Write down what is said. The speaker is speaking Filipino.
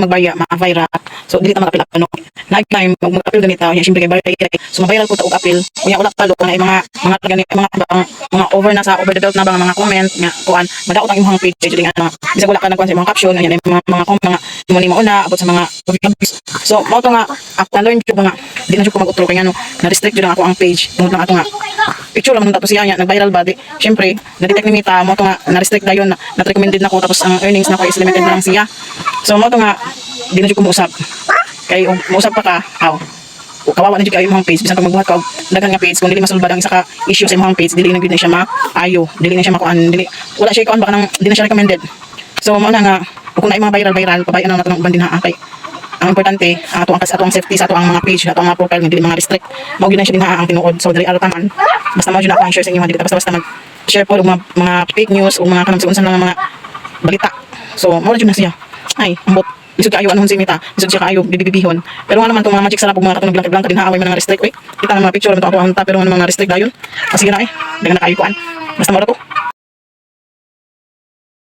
magbaya ma-viral. So dili ta mag-apil ano. Night time mag-apil ganita nya syempre kay birthday. So ma-viral ko ta og apil. Unya wala talo na mga gani mga over na sa over the belt na mga comment nga kuan. Madaot ang imong page dili ano. Bisag wala ka nagkuan sa mga caption nya mga mga una abot sa mga so mao to nga ako learn jud nga di na jud ko mag-utro kay ano na-restrict jud ako ang page tungod lang ato nga picture lang to siya nya nag-viral ba di syempre na-detect ni Mita mo to nga na-restrict dayon na recommended na ko tapos ang earnings na ko is limited na lang siya. So mo to nga di na jud ko muusap kay muusap pa ka aw kawawa na jud kayo imong page bisan pag magbuhat ka og daghang nga page kung dili masulbad ang isa ka issue sa imong page dili na gid na siya maayo dili na siya makuan dili wala siya kuan baka nang dili na siya recommended. So mo na nga kung na mga viral pabayan na natin ang bandin ha kay ang importante ato ang safety sa ato ang mga page ato ang mga profile hindi mga restrict mao gyud na siya din ha ang tinuod. So dili taman basta mao gyud ako ang share sa inyo dili basta mag share po og mga fake news o mga kanang unsa lang mga balita. So mao gyud na siya ay ambot lisod kayo anhon si Mita lisod siya kayo bibibihon pero nga naman tong mga magic sarap mga katong blank din haaway man mga restrict kita na mga picture man to ako pero mga restrict dayon kasi na dagan na kayo kuan basta mao to